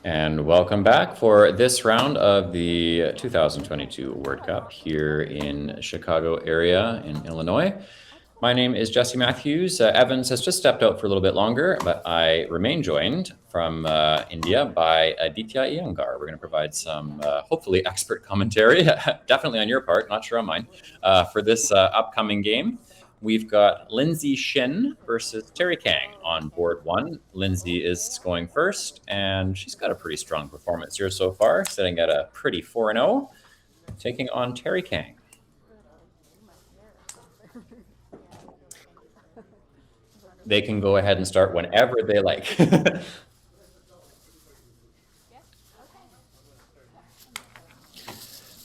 And welcome back for this round of the 2022 Word Cup here in Chicago area in Illinois. My name is Jesse Matthews. Evans has just stepped out for a little bit longer, but I remain joined from India by Aditya Iyengar. We're going to provide some hopefully expert commentary, definitely on your part, not sure on mine, for this upcoming game. We've got Lindsay Shin versus Terry Kang on board one. Lindsay is going first, and she's got a pretty strong performance here so far, sitting at a pretty 4-0, taking on Terry Kang. They can go ahead and start whenever they like.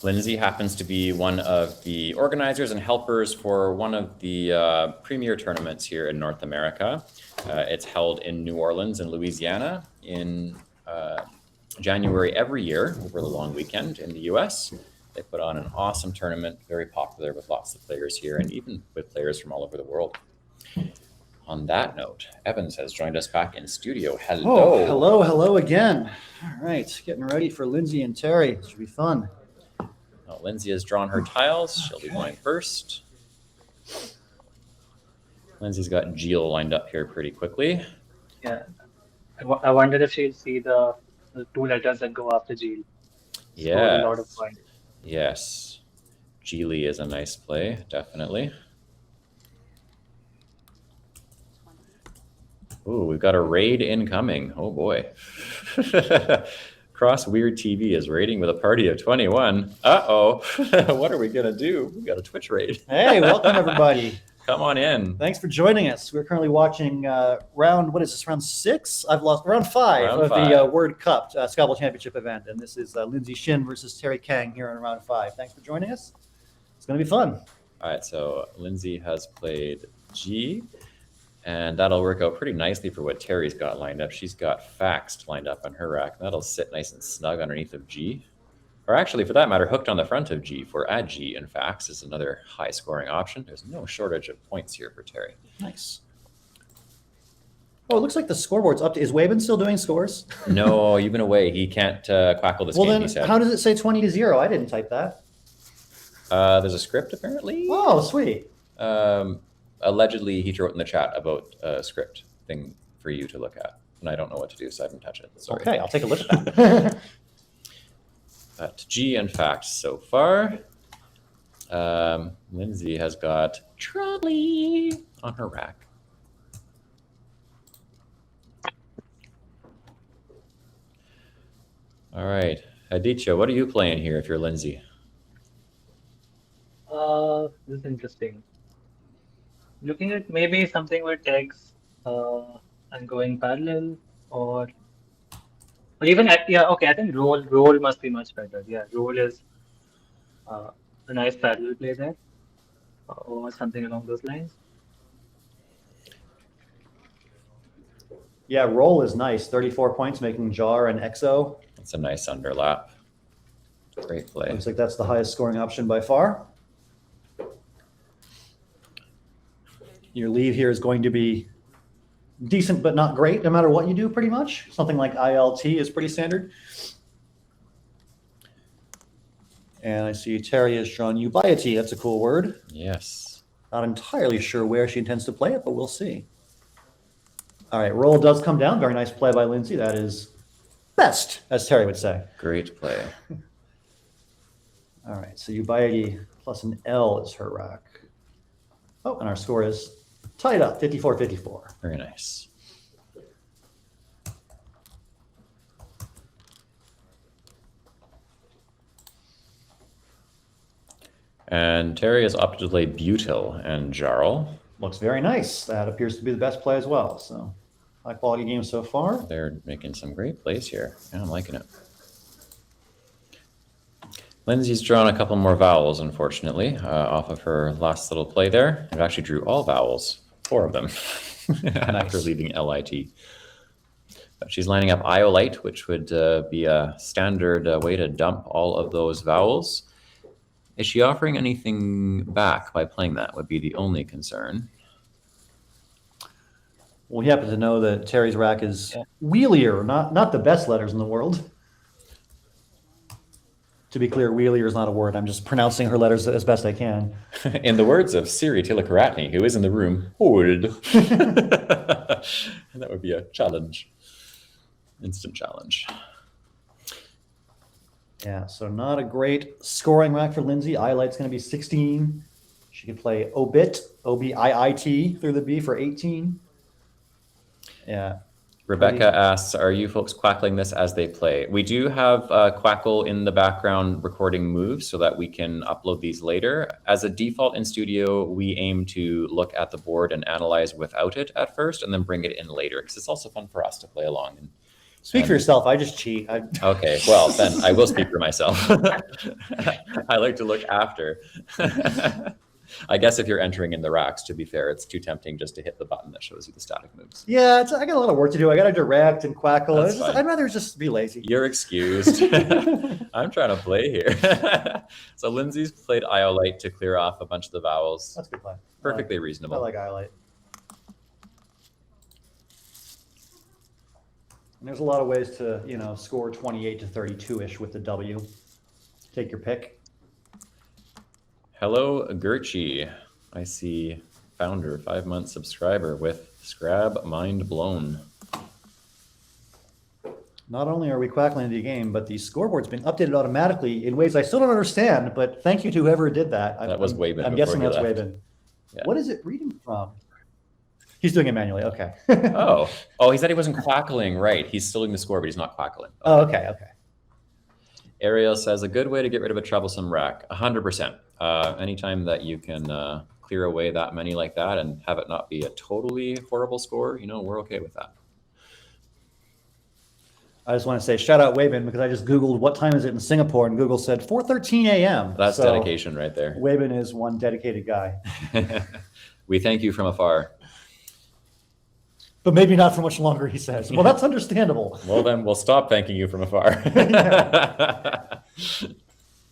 Lindsay happens to be one of the organizers and helpers for one of the premier tournaments here in North America. It's held in New Orleans in Louisiana in January every year over the long weekend in the US. They put on an awesome tournament, very popular with lots of players here and even with players from all over the world. On that note, Evans has joined us back in studio. Hello. Oh, hello again. All right, getting ready for Lindsay and Terry. This should be fun. Well, Lindsay has drawn her tiles. She'll be going first. Lindsay's got Jill lined up here pretty quickly. Yeah, I wonder if she'll see the two letters that go after Jill. Yeah. A lot of fun. Yes. Geely is a nice play, definitely. Ooh, we've got a raid incoming. Oh boy. Cross Weird TV is raiding with a party of 21. Uh-oh. What are we going to do? We got a Twitch raid. Hey, welcome everybody. Come on in. Thanks for joining us. We're currently watching round 6? I've lost round 5 Round of 5. the Word Cup Scrabble Championship event. And this is Lindsay Shin versus Terry Kang here in round 5. Thanks for joining us. It's going to be fun. All right, so Lindsay has played G. And that'll work out pretty nicely for what Terry's got lined up. She's got Faxed lined up on her rack. That'll sit nice and snug underneath of G. Or actually, for that matter, hooked on the front of G for add G and Fax is another high-scoring option. There's no shortage of points here for Terry. Nice. Oh, it looks like the scoreboard's up. Is Waben still doing scores? No, you've been away. He can't quackle this Well, game, then he said. how does it say 20-0? I didn't type that. There's a script, apparently. Oh, sweet. Allegedly, he wrote in the chat about a script thing for you to look at. And I don't know what to do, so I haven't touched it. Sorry. Okay, I'll take a look at that. But G and Fact so far. Lindsay has got Trolley on her rack. All right. Aditya, what are you playing here if you're Lindsay? This is interesting. Looking at maybe something with tags and going parallel or even I think roll must be much better. Yeah, roll is a nice parallel play there or something along those lines. Yeah, roll is nice. 34 points, making Jar and Exo. That's a nice underlap. Great play. Looks like that's the highest scoring option by far. Your lead here is going to be decent but not great no matter what you do, pretty much. Something like ILT is pretty standard. And I see Terry has drawn Ubiety. That's a cool word. Yes. Not entirely sure where she intends to play it, but we'll see. All right, roll does come down. Very nice play by Lindsay. That is best, as Terry would say. Great play. All right, so Ubiety plus an L is her rack. Oh, and our score is tied up, 54-54. Very nice. And Terry has opted to play Butyl and Jarl. Looks very nice. That appears to be the best play as well. So high quality game so far. They're making some great plays here. Yeah, I'm liking it. Lindsay's drawn a couple more vowels, unfortunately, off of her last little play there. It actually drew all vowels, 4 of them, after leaving LIT. But she's lining up Iolite, which would be a standard way to dump all of those vowels. Is she offering anything back by playing that would be the only concern. We happen to know that Terry's rack is Yeah. wheelier, not the best letters in the world. To be clear, wheelier is not a word. I'm just pronouncing her letters as best I can. In the words of Siri Tilakaratne, who is in the room, hold. And that would be a challenge. Instant challenge. Yeah, so not a great scoring rack for Lindsay. Eyelight's going to be 16. She can play Obit, O-B-I-I-T through the B for 18. Yeah. Rebecca asks, are you folks quackling this as they play? We do have Quackle in the background recording moves so that we can upload these later. As a default in studio, we aim to look at the board and analyze without it at first and then bring it in later because it's also fun for us to play along. Speak for yourself. I just cheat. Okay, well, then I will speak for myself. I like to look after. I guess if you're entering in the racks, to be fair, it's too tempting just to hit the button that shows you the static moves. Yeah, I got a lot of work to do. I got to direct and Quackle. That's fine. I'd rather just be lazy. You're excused. I'm trying to play here. So Lindsay's played Iolite to clear off a bunch of the vowels. That's a good play. Perfectly I reasonable. like Eyelight. And there's a lot of ways to, score 28 to 32-ish with the W. Take your pick. Hello, Gertchie. I see founder, 5-month subscriber with Scrab Mind Blown. Not only are we quackling the game, but the scoreboard's been updated automatically in ways I still don't understand, but thank you to whoever did that. That was Wabin. I'm guessing that's left. Wabin. Yeah. What is it reading from? He's doing it manually. Okay. Oh, he said he wasn't quackling. Right. He's still doing the score, but he's not quackling. Oh, okay. Ariel says a good way to get rid of a troublesome rack. 100%. Anytime that you can clear away that many like that and have it not be a totally horrible score, we're okay with that. I just want to say shout out Wabin because I just Googled what time is it in Singapore and Google said 4:13 a.m. That's dedication right there. Wabin is one dedicated guy. We thank you from afar. But maybe not for much longer, he says. Well, that's understandable. Well, then we'll stop thanking you from afar.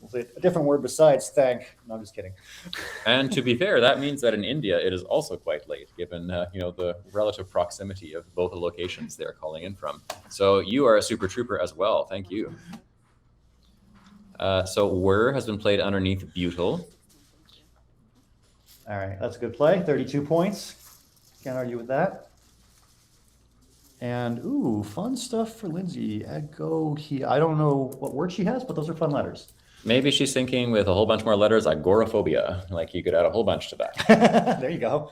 We'll say a different word besides thank. No, I'm just kidding. And to be fair, that means that in India, it is also quite late, given the relative proximity of both the locations they're calling in from. So you are a super trooper as well. Thank you. So Whir has been played underneath Butyl. All right, that's a good play. 32 points. Can't argue with that. And, ooh, fun stuff for Lindsay. I don't know what word she has, but those are fun letters. Maybe she's thinking with a whole bunch more letters, agoraphobia. Like you could add a whole bunch to that. There you go.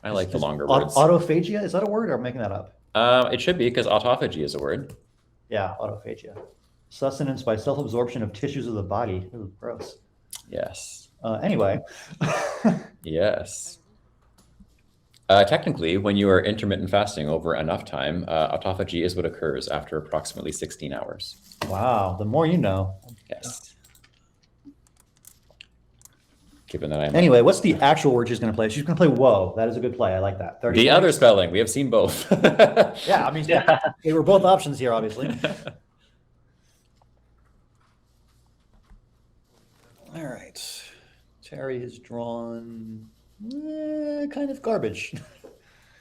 I like the longer words. Autophagia, is that a word or am I making that up? It should be because autophagy is a word. Yeah, autophagia. Sustenance by self-absorption of tissues of the body. Ooh, gross. Yes. Anyway. Yes. Technically, when you are intermittent fasting over enough time, autophagy is what occurs after approximately 16 hours. Wow, the more you know. Yes. Given that I'm Anyway, what's the actual word she's going to play? She's going to play whoa. That is a good play. I like that. 30 the points. other spelling, we have seen both. Yeah, I mean, they were both options here, obviously. All right. Terry has drawn kind of garbage.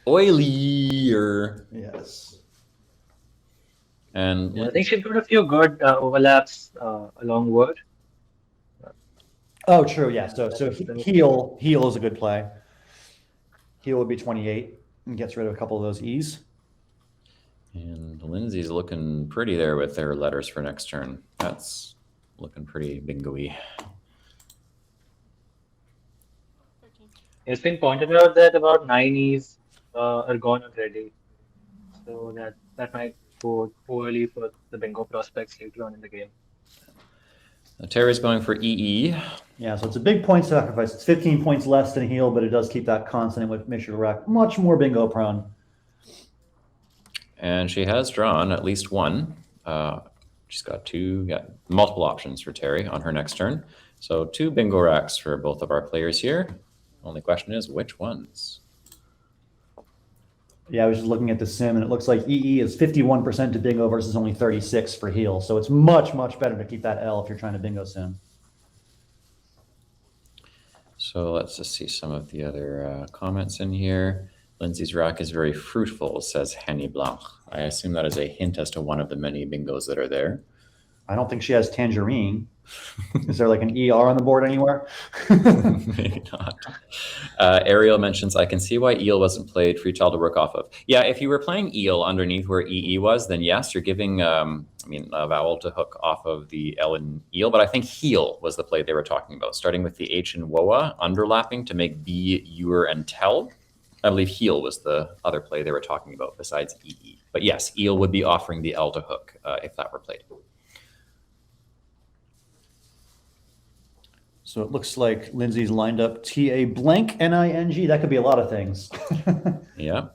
Oilier. Yes. And I think she's got a few good overlaps along Word. Oh, true. Yeah. So heal is a good play. Heal would be 28 and gets rid of a couple of those E's. And Lindsay's looking pretty there with their letters for next turn. That's looking pretty bingo-y. It's been pointed out that about 9 E's are gone already. So that might go poorly for the bingo prospects later on in the game. Terry's going for EE. Yeah, so it's a big point sacrifice. It's 15 points less than heal, but it does keep that constant, which makes your rack much more bingo prone. And she has drawn at least one. She's got multiple options for Terry on her next turn. So 2 bingo racks for both of our players here. Only question is which ones? Yeah, I was just looking at the sim, and it looks like EE is 51% to bingo versus only 36 for heal. So it's much, much better to keep that L if you're trying to bingo sim. So let's just see some of the other comments in here. Lindsay's rack is very fruitful, says Henny Blanc. I assume that is a hint as to one of the many bingos that are there. I don't think she has tangerine. Is there like an ER on the board anywhere? Maybe not. Ariel mentions, I can see why eel wasn't played, free tile to work off of. Yeah, if you were playing eel underneath where EE was, then yes, you're giving, a vowel to hook off of the L in eel, but I think heel was the play they were talking about, starting with the H in woa, underlapping to make B, ewer, and tell. I believe heel was the other play they were talking about besides EE. But yes, eel would be offering the L to hook if that were played. So it looks like Lindsay's lined up TA blank NING. That could be a lot of things. Yeah.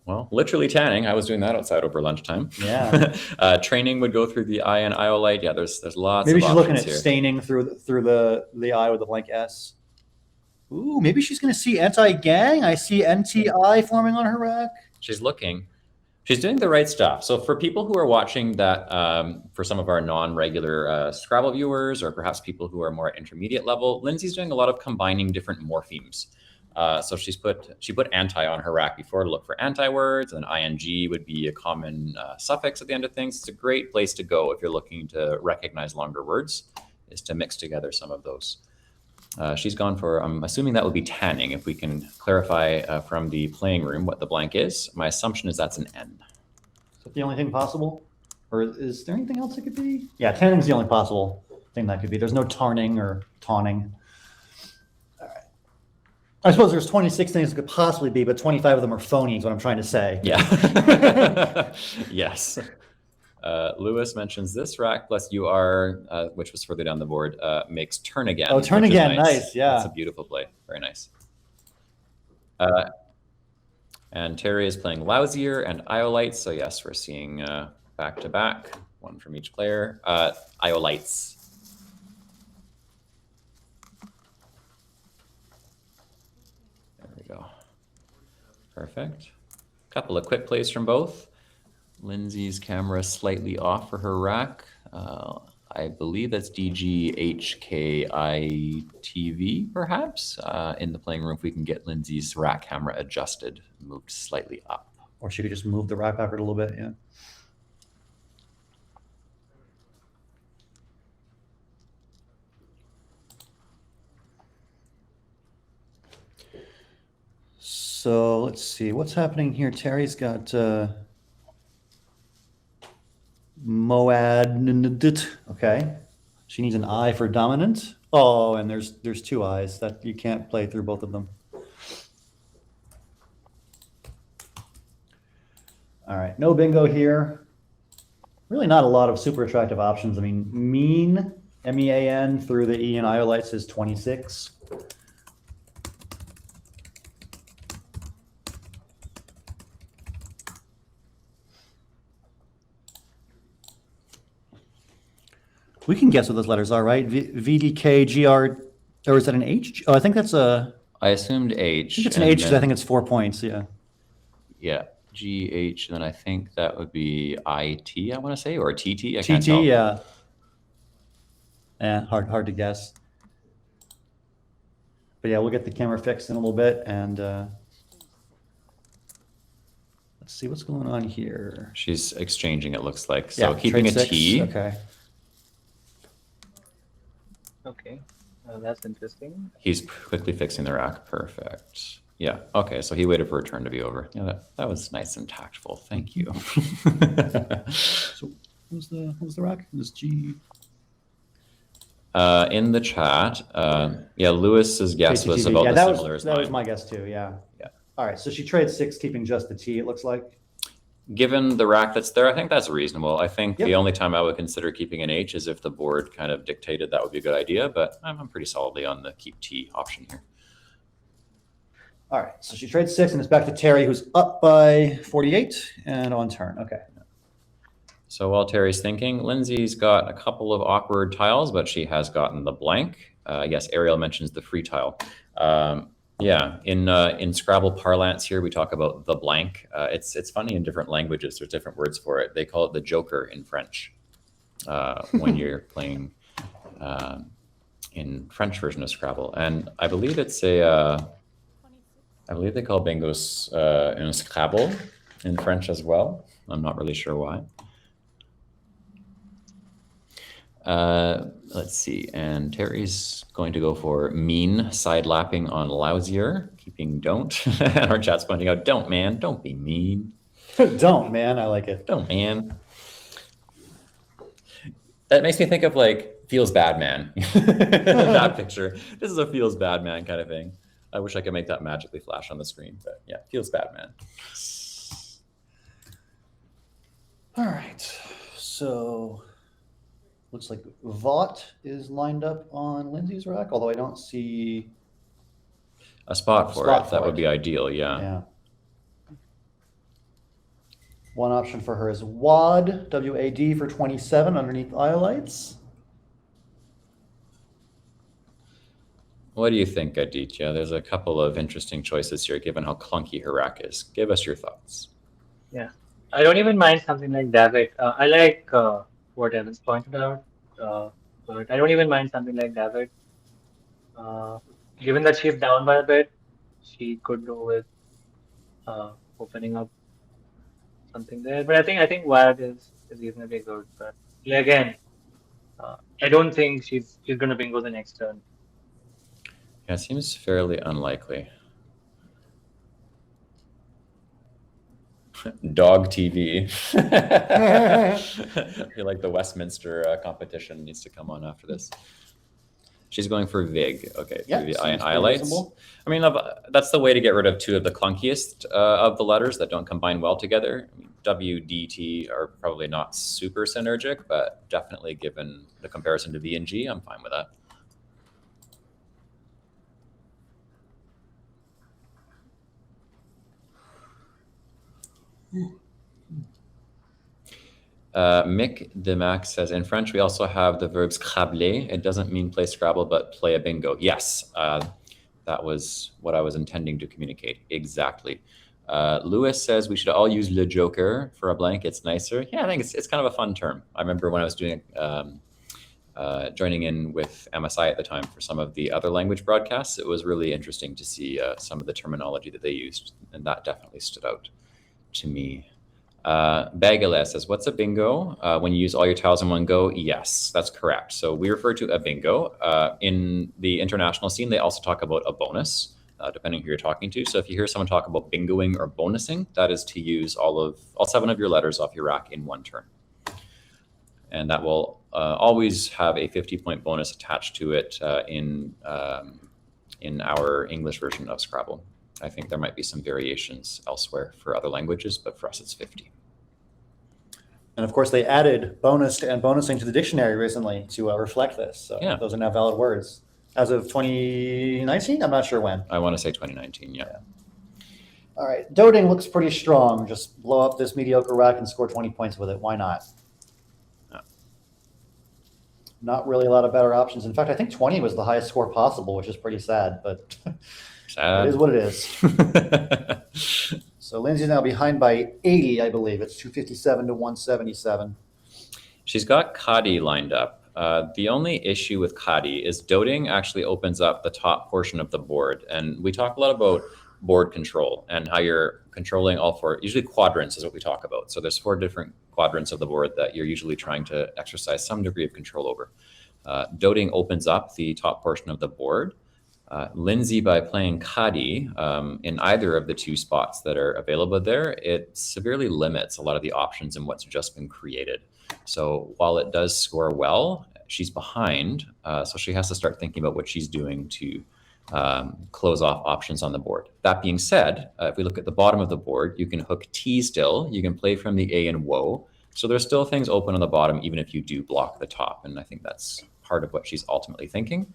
Well, literally tanning. I was doing that outside over lunchtime. Yeah. Training would go through the I and iolite. Yeah, there's lots Maybe of she's looking at here. staining through the I with the blank S. Ooh, maybe she's going to see anti-gang. I see NTI forming on her rack. She's looking. She's doing the right stuff. So for people who are watching that, for some of our non-regular Scrabble viewers, or perhaps people who are more at intermediate level, Lindsay's doing a lot of combining different morphemes. So she put anti on her rack before to look for anti-words, and ing would be a common suffix at the end of things. It's a great place to go if you're looking to recognize longer words, is to mix together some of those. She's gone for, I'm assuming that would be tanning. If we can clarify from the playing room what the blank is, my assumption is that's an N. Is that the only thing possible? Or is there anything else it could be? Yeah, tanning is the only possible thing that could be. There's no tarning or tawning. All right. I suppose there's 26 things it could possibly be, but 25 of them are phony is what I'm trying to say. Yeah. Yes. Lewis mentions this rack plus UR, which was further down the board, makes turn again. Oh, turn again. Nice. Yeah. That's a beautiful play. Very nice. And Terry is playing Lousier and Iolite. So yes, we're seeing back to back, one from each player. Iolites. There we go. Perfect. Couple of quick plays from both. Lindsay's camera slightly off for her rack. I believe that's DGHKITV, perhaps. In the playing room, if we can get Lindsay's rack camera adjusted, moved slightly up. Or she could just move the rack backward a little bit, yeah. So let's see, what's happening here? Terry's got Moad. Okay. She needs an I for dominant. Oh, and there's two I's that you can't play through both of them. All right, no bingo here. Really not a lot of super attractive options. I mean, mean, MEAN through the E and iolites is 26. We can guess what those letters are, right? VDK, GR, or is that an H? Oh, I think that's a. I assumed H. I think it's an H because I think it's 4 points. Yeah. Yeah, GH, and then I think that would be IT. I want to say, or TT. I TT, can't tell. yeah. Yeah, hard to guess. But yeah, we'll get the camera fixed in a little bit, and let's see what's going on here. She's exchanging. It looks like so. Yeah, Keeping a trade 6. T. Okay. Okay, that's interesting. He's quickly fixing the rack. Perfect. Yeah. Okay. So he waited for her turn to be over. Yeah, that was nice and tactful. Thank you. So what was the rack? It was G. In the chat, yeah, Lewis's guess was KTTV. about Yeah, the that similar was as mine. that was my guess too. Yeah. Yeah. All right. So she trades 6, keeping just the T. It looks like. Given the rack that's there, I think that's reasonable. I think Yep. the only time I would consider keeping an H is if the board kind of dictated that would be a good idea, but I'm pretty solidly on the keep T option here. All right. So she trades 6, and it's back to Terry, who's up by 48 and on turn. Okay. So while Terry's thinking, Lindsay's got a couple of awkward tiles, but she has gotten the blank. Yes, Ariel mentions the free tile. Yeah, in Scrabble parlance here, we talk about the blank. It's funny in different languages. There's different words for it. They call it the joker in French when you're playing in French version of Scrabble, and I believe it's I believe they call bingos un Scrabble in French as well. I'm not really sure why. Let's see, and Terry's going to go for mean, side lapping on lousier, keeping don't. And our chat's pointing out, don't, man, don't be mean. Don't, man. I like it. Don't, man. That makes me think of like feels bad man. That picture. This is a feels bad man kind of thing. I wish I could make that magically flash on the screen, but yeah, feels bad man. All right. So looks like Vought is lined up on Lindsay's rack, although I don't see A spot for it. That would be ideal, yeah. Yeah. One option for her is WAD, W-A-D for 27 underneath Iolites. What do you think, Aditya? There's a couple of interesting choices here, given how clunky her rack is. Give us your thoughts. Yeah, I don't even mind something like David. I like what Evans pointed out, but I don't even mind something like David. Given that she's down by a bit, she could go with opening up something there. But I think Wild is reasonably good. But yeah, again, I don't think she's gonna bingo the next turn. Yeah, it seems fairly unlikely. Dog TV. I feel like the Westminster competition needs to come on after this. She's going for Vig. Okay, Yeah, the seems and pretty highlights. reasonable. I mean, that's the way to get rid of two of the clunkiest of the letters that don't combine well together. I mean, W, D, T are probably not super synergic, but definitely given the comparison to V and G, I'm fine with that. Mick Demac says, in French, we also have the verb scrabler. It doesn't mean play Scrabble, but play a bingo. Yes, that was what I was intending to communicate. Exactly. Lewis says we should all use le joker for a blank. It's nicer. Yeah, I think it's kind of a fun term. I remember when I was doing joining in with MSI at the time for some of the other language broadcasts, it was really interesting to see some of the terminology that they used, and that definitely stood out to me. Bagale says, what's a bingo? When you use all your tiles in one go? Yes, that's correct. So we refer to a bingo. In the international scene, they also talk about a bonus, depending who you're talking to. So if you hear someone talk about bingoing or bonusing, that is to use all 7 of your letters off your rack in one turn. And that will always have a 50-point bonus attached to it in our English version of Scrabble. I think there might be some variations elsewhere for other languages, but for us it's 50. And of course, they added bonus and bonusing to the dictionary recently to reflect this. So Yeah. those are now valid words. As of 2019, I'm not sure when. I want to say 2019, yeah. All right, doting looks pretty strong. Just blow up this mediocre rack and score 20 points with it. Why not? Yeah. Not really a lot of better options. In fact, I think 20 was the highest score possible, which is pretty sad, but Sad. it is what it is. So Lindsay's now behind by 80, I believe. It's 257 to 177. She's got Kadi lined up. The only issue with Kadi is doting actually opens up the top portion of the board. And we talk a lot about board control and how you're controlling all 4, usually quadrants is what we talk about. So there's 4 different quadrants of the board that you're usually trying to exercise some degree of control over. Doting opens up the top portion of the board. Lindsay, by playing Kadi in either of the 2 spots that are available there, it severely limits a lot of the options in what's just been created. So while it does score well, she's behind. So she has to start thinking about what she's doing to close off options on the board. That being said, if we look at the bottom of the board, you can hook T still. You can play from the A and woe. So there's still things open on the bottom, even if you do block the top. And I think that's part of what she's ultimately thinking.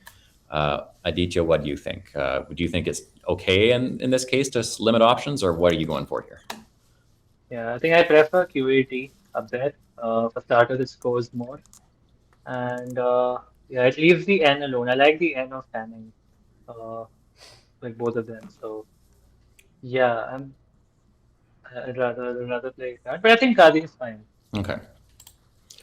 Aditya, what do you think? Do you think it's okay in this case to limit options, or what are you going for here? Yeah, I think I prefer QAT up there. For starters, it scores more, and yeah, it leaves the N alone. I like the N of Fanning, like both of them. So yeah, I'd rather play that, but I think Kadi is fine. Okay.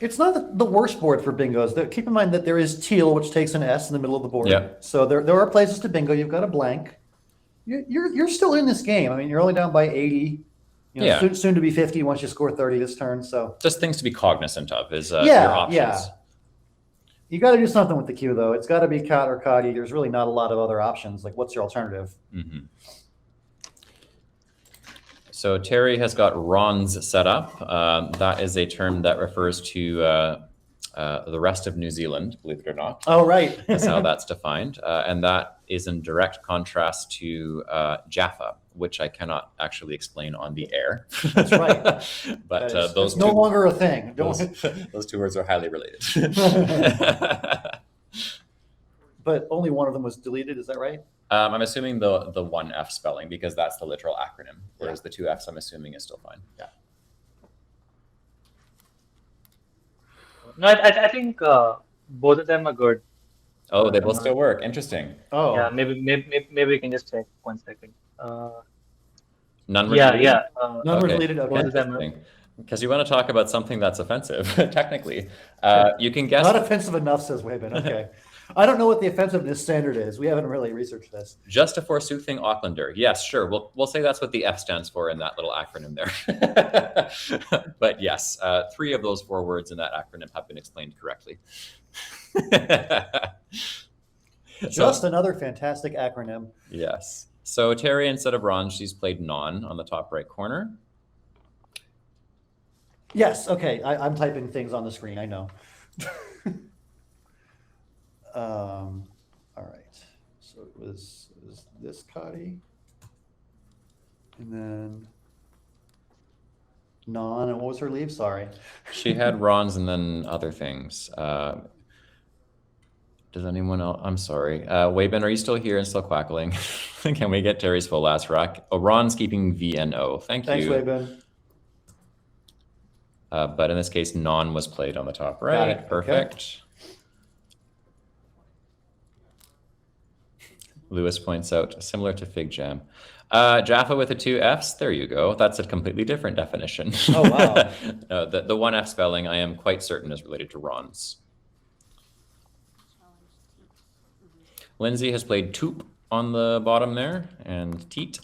It's not the worst board for bingos. Keep in mind that there is teal, which takes an S in the middle of the board. Yeah. So there are places to bingo. You've got a blank. You're still in this game. I mean, you're only down by 80. Yeah. Soon to be 50 once you score 30 this turn. So Just things to be cognizant of is your yeah. options. You got to do something with the queue, though. It's got to be cat or cotty. There's really not a lot of other options. Like, what's your alternative? Mm-hmm. So Terry has got Rons set up. That is a term that refers to the rest of New Zealand, believe it or not. Oh, right. That's how that's defined. And that is in direct contrast to Jaffa, which I cannot actually explain on the air. That's right. But those no longer a thing. Those two words are highly related. But only one of them was deleted. Is that right? I'm assuming the one F spelling, because that's the literal acronym, whereas the two Fs I'm assuming is still fine. Yeah. No, I think both of them are good. Oh, they both still work. Interesting. Oh. Yeah, maybe we can just check 1 second. None were deleted? Yeah. None were deleted. Okay. Both of them. Because you want to talk about something that's offensive, technically. You can guess. Not offensive enough, says Wayman. Okay. I don't know what the offensiveness standard is. We haven't really researched this. Just a forsoothing Aucklander. Yes, sure. We'll say that's what the F stands for in that little acronym there. But yes, 3 of those 4 words in that acronym have been explained correctly. Just another fantastic acronym. Yes. So Terry, instead of Ron, she's played Non on the top right corner. Yes. Okay. I'm typing things on the screen. I know. All right. So it was this Cotty, and then Non, and what was her leave? Sorry. She had Ron's and then other things. Does anyone else? I'm sorry. Wayben, are you still here and still quackling? Can we get Terry's full last rack? Oh, Ron's keeping VNO. Thanks, you. Thanks, Wayben. But in this case, Non was played on the top right. Perfect. Okay. Lewis points out, similar to Fig Jam. Jaffa with the 2 Fs, there you go. That's a completely different definition. Oh, wow. The 1 F spelling, I am quite certain, is related to Ron's. Lindsay has played Toop on the bottom there, and Teat.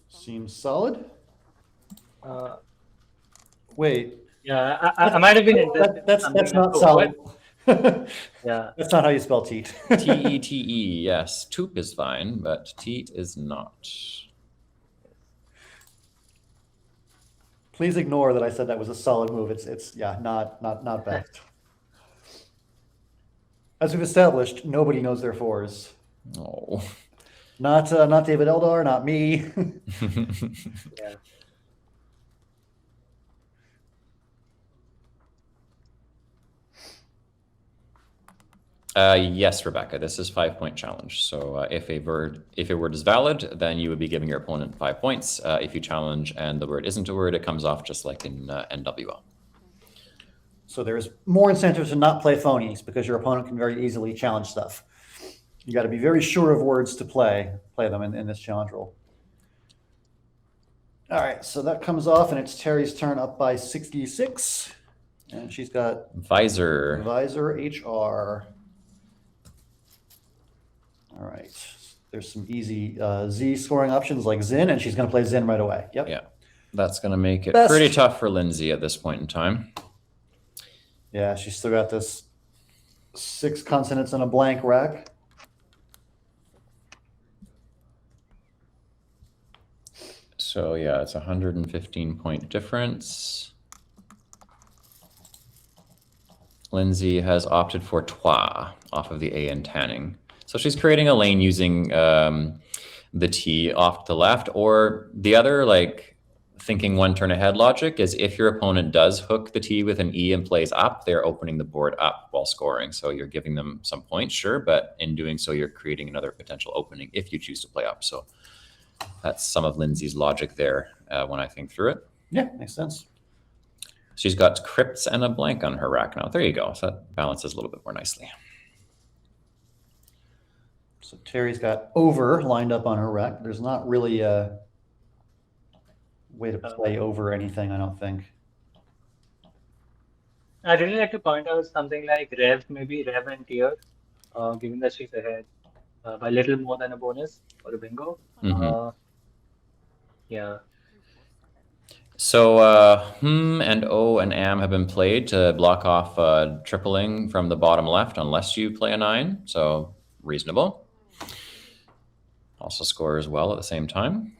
Seems solid. Wait. Yeah, I might have been interested. That's not solid. Yeah. That's not how you spell teat. T-E-T-E, yes. Toop is fine, but teat is not. Please ignore that I said that was a solid move. It's not best. As we've established, nobody knows their 4s. Oh. Not David Eldar, not me. Yeah. Yes, Rebecca, this is 5-point challenge. So if a word is valid, then you would be giving your opponent 5 points. If you challenge and the word isn't a word, it comes off just like in NWL. So there's more incentive to not play phonies because your opponent can very easily challenge stuff. You got to be very sure of words to play them in this challenge roll. All right, so that comes off, and it's Terry's turn, up by 66. And she's got Visor HR. All right. There's some easy Z scoring options like Zin, and she's going to play Zin right away. Yep. Yeah. That's going to make it pretty tough for Lindsay at this point in time. Yeah, she's still got this 6 consonants and a blank rack. So yeah, it's a 115-point difference. Lindsay has opted for Trois off of the A in tanning. So she's creating a lane using the T off to the left, or the other, like, thinking 1 turn ahead logic is if your opponent does hook the T with an E and plays up, they're opening the board up while scoring. So you're giving them some points, sure, but in doing so, you're creating another potential opening if you choose to play up. So that's some of Lindsay's logic there when I think through it. Yeah, makes sense. She's got crypts and a blank on her rack now. There you go. So that balances a little bit more nicely. So Terry's got over lined up on her rack. There's not really a way to play over anything, I don't think. I'd really like to point out something like Rev and Tier, given that she's ahead by little more than a bonus or a bingo. Yeah. So and O and Am have been played to block off tripling from the bottom left unless you play a 9. So reasonable. Also scores well at the same time.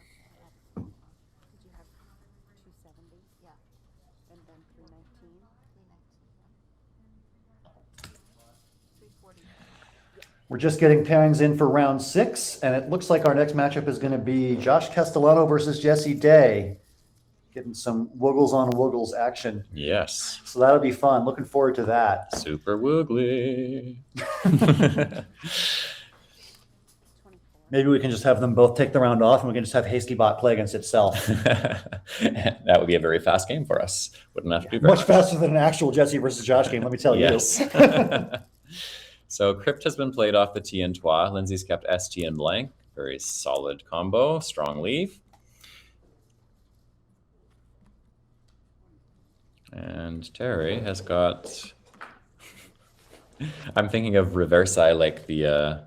We're just getting pairings in for round 6, and it looks like our next matchup is going to be Josh Castellano versus Jesse Day. Getting some Woogles on Woogles action. Yes. So that'll be fun. Looking forward to that. Super woogly. Maybe we can just have them both take the round off and we can just have HastyBot play against itself. That would be a very fast game for us. Wouldn't have to do very Much faster than an actual Jesse versus Josh game, let me tell Yes. you. So Crypt has been played off the T and Trois. Lindsay's kept ST and blank. Very solid combo. Strong leave. And Terry has got... I'm thinking of Reversi like the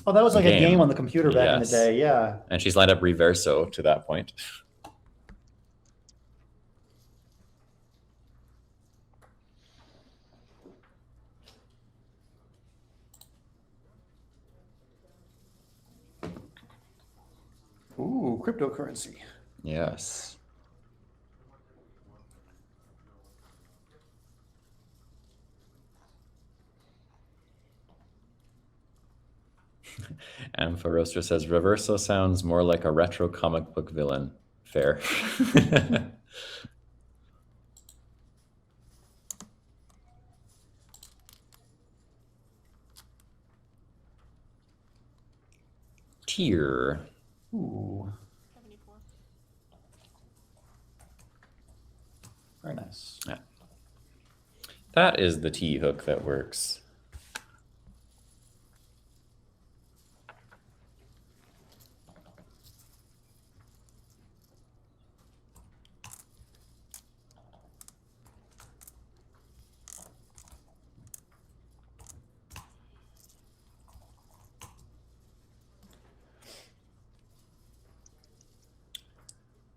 Oh, that was like a game on the computer back in the Yes. day, yeah. And she's lined up Reverso to that point. Ooh, cryptocurrency. Yes. Ampharoster says Reverso sounds more like a retro comic book villain. Fair. Tier. Ooh. Very nice. Yeah. That is the T hook that works.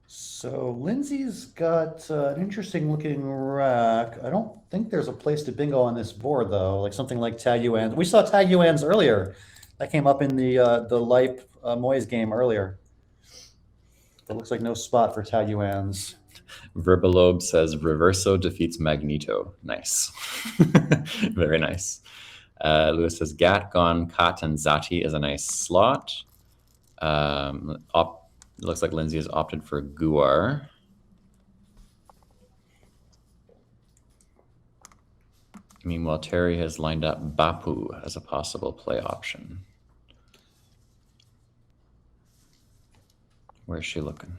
So Lindsay's got an interesting looking rack. I don't think there's a place to bingo on this board though, like something like Tag Yuan. We saw Tag Yuan's earlier. That came up in the Lipe Moyes game earlier. It looks like no spot for Tag Yuan's. Verbalobe says Reverso defeats Magneto. Nice. Very nice. Lewis says Gatgon, Kat, and Zati is a nice slot. It looks like Lindsay has opted for Guar. Meanwhile, Terry has lined up Bapu as a possible play option. Where's she looking?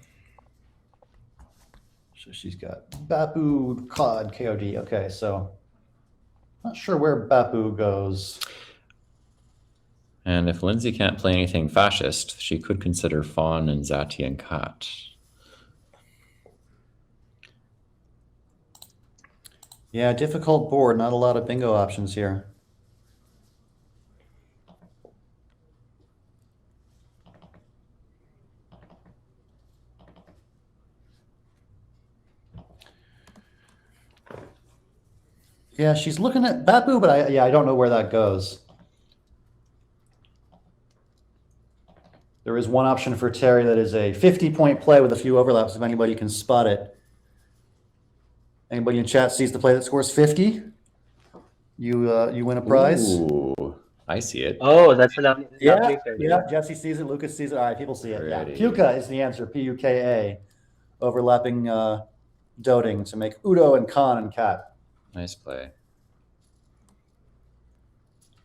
So she's got Bapu, Cod, KOD. Okay, so not sure where Bapu goes. And if Lindsay can't play anything fascist, she could consider Fawn and Zati and Kat. Yeah, difficult board. Not a lot of bingo options here. Yeah, she's looking at Bapu, but I don't know where that goes. There is one option for Terry that is a 50-point play with a few overlaps if anybody can spot it. Anybody in chat sees the play that scores 50? You win a prize. Ooh, I see it. Oh, that's a lovely Yeah, fair. yeah. Jesse sees it. Lucas sees it. All right, people see it. Yeah, Pretty. Puka is the answer. Puka, overlapping doting to make Udo and Khan and Kat. Nice play.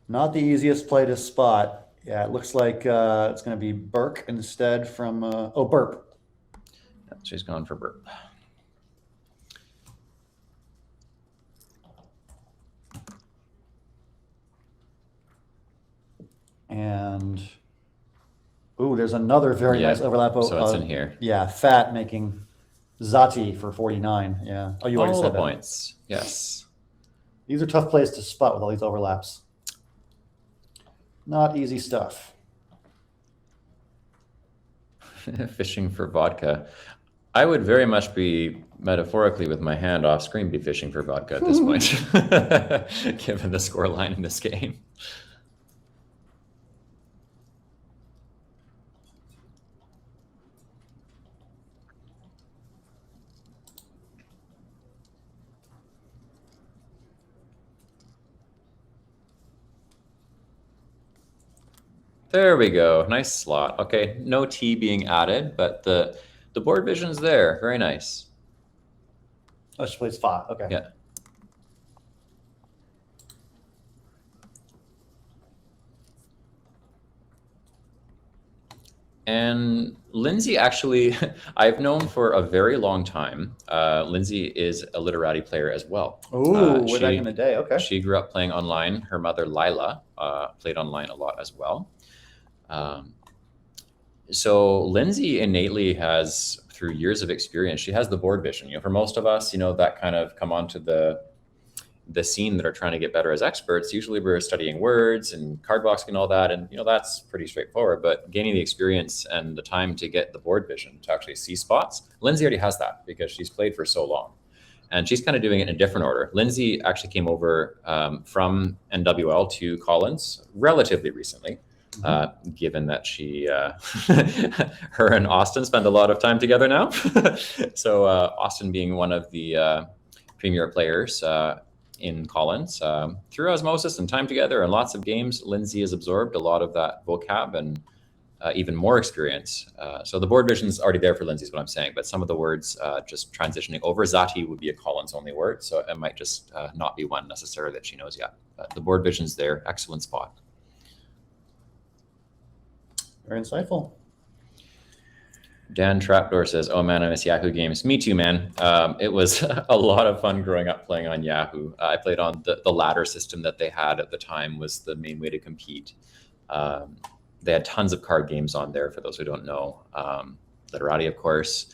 Not the easiest play to spot. Yeah, it looks like it's going to be Burke instead from Burp. She's gone for Burp. And ooh, there's another very Yeah, nice overlap. So it's in here. Yeah, Fat making Zati for 49. Yeah. Oh, you already All said the that. points. Yes. These are tough plays to spot with all these overlaps. Not easy stuff. Fishing for vodka. I would very much be metaphorically with my hand off screen be fishing for vodka at this point, given the score line in this game. There we go. Nice slot. Okay, no T being added, but the board vision's there. Very nice. Oh, she plays Fa. Okay. Yeah. And Lindsay, actually, I've known for a very long time. Lindsay is a literati player as well. Ooh, way back in the day. Okay. She grew up playing online. Her mother, Lila, played online a lot as well. So Lindsay innately has, through years of experience, she has the board vision. For most of us, that kind of come onto the scene that are trying to get better as experts. Usually we're studying words and card boxing and all that, and that's pretty straightforward. But gaining the experience and the time to get the board vision to actually see spots, Lindsay already has that because she's played for so long. And she's kind of doing it in a different order. Lindsay actually came over from NWL to Collins relatively recently. Given that she, her and Austin spend a lot of time together now. So Austin being one of the premier players in Collins, through osmosis and time together and lots of games, Lindsay has absorbed a lot of that vocab and even more experience. So the board vision is already there for Lindsay is what I'm saying, but some of the words just transitioning over. Zati would be a Collins only word, so it might just not be one necessarily that she knows yet. But the board vision's there, excellent spot. Very insightful. Dan Trapdoor says, "Oh man, I miss Yahoo games." Me too, man. It was a lot of fun growing up playing on Yahoo. I played on the ladder system that they had at the time was the main way to compete. They had tons of card games on there, for those who don't know. Literati, of course.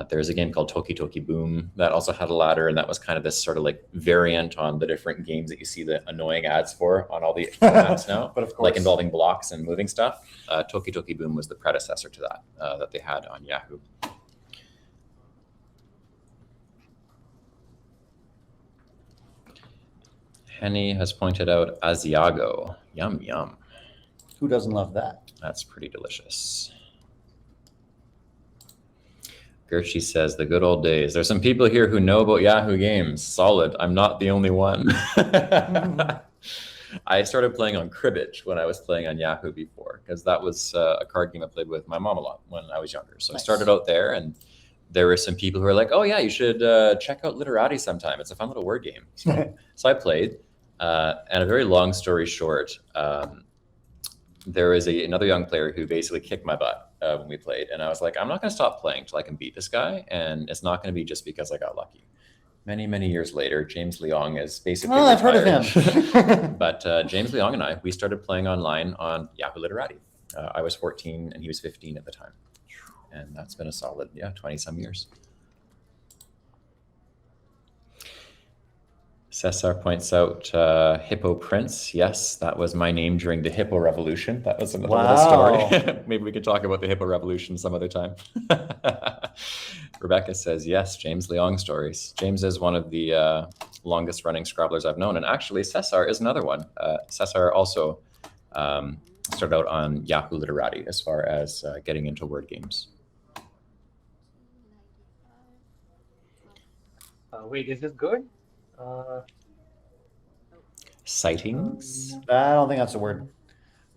There's a game called Toki Toki Boom that also had a ladder, and that was kind of this sort of like variant on the different games that you see the annoying ads for on all the apps now, But of course, like involving blocks and moving stuff. Toki Toki Boom was the predecessor to that that they had on Yahoo. Henny has pointed out Asiago. Yum, yum. Who doesn't love that? That's pretty delicious. Gertrude says, the good old days. There's some people here who know about Yahoo games. Solid. I'm not the only one. I started playing on cribbage when I was playing on Yahoo before, because that was a card game I played with my mom a lot when I was younger. So nice. I started out there, and there were some people who were like, oh yeah, you should check out Literati sometime. It's a fun little word game. So I played, and a very long story short, there was another young player who basically kicked my butt when we played. And I was like, I'm not going to stop playing till I can beat this guy. And it's not going to be just because I got lucky. Many, many years later, James Leong is basically retired. I've heard of him. But James Leong and I, we started playing online on Yahoo Literati. I was 14 and he was 15 at the time. And that's been a solid, 20-some years. Cesar points out Hippo Prince. Yes, that was my name during the Hippo Revolution. That was another little story. Maybe we could talk about the Hippo Revolution some other time. Rebecca says, yes, James Leong stories. James is one of the longest running Scrabblers I've known. And actually, Cesar is another one. Cesar also started out on Yahoo Literati as far as getting into word games. Wait, is this good? Sightings? I don't think that's a word.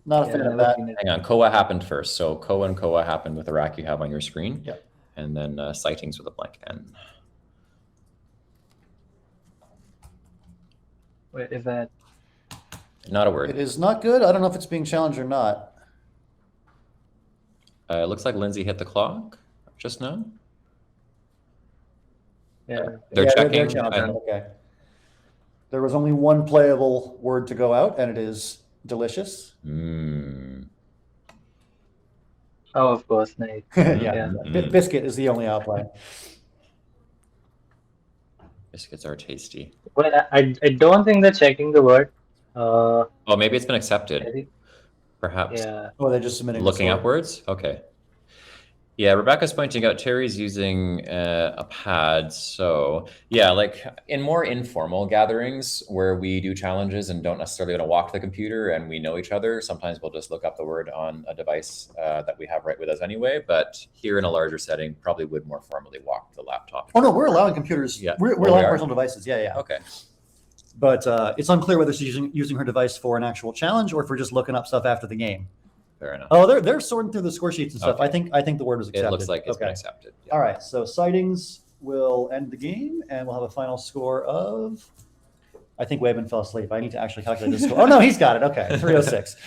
Not a fan of that. Hang on, Koa happened first. So Koa and Koa happened with the rack you have on your screen. Yep. And then sightings with a blank N. Wait, is that? Not a word. It is not good. I don't know if it's being challenged or not. It looks like Lindsay hit the clock just now. Yeah. They're checking. Okay. There was only one playable word to go out, and it is delicious. Mm. Oh, of course, nice. Yeah. Biscuit is the only outplay. Biscuits are tasty. Well, I don't think they're checking the word. Oh, maybe it's been accepted. Terry? Perhaps Yeah. Oh, they're just submitting. the looking score. upwards. Okay. Yeah, Rebecca's pointing out Terry's using a pad. So yeah, like in more informal gatherings where we do challenges and don't necessarily want to walk to the computer and we know each other, sometimes we'll just look up the word on a device that we have right with us anyway. But here in a larger setting, probably would more formally walk to the laptop. Oh no, we're allowing computers. Yeah. We're Oh, we allowing are? personal devices. Yeah, yeah. Okay. But it's unclear whether she's using her device for an actual challenge or if we're just looking up stuff after the game. Fair enough. Oh, they're sorting through the score sheets and stuff. Okay. I think the word was accepted. It looks like it's been Okay. accepted. Yeah. All right, so sightings will end the game, and we'll have a final score of. I think Wayman fell asleep. I need to actually calculate this score. Oh no, he's got it. Okay, 306.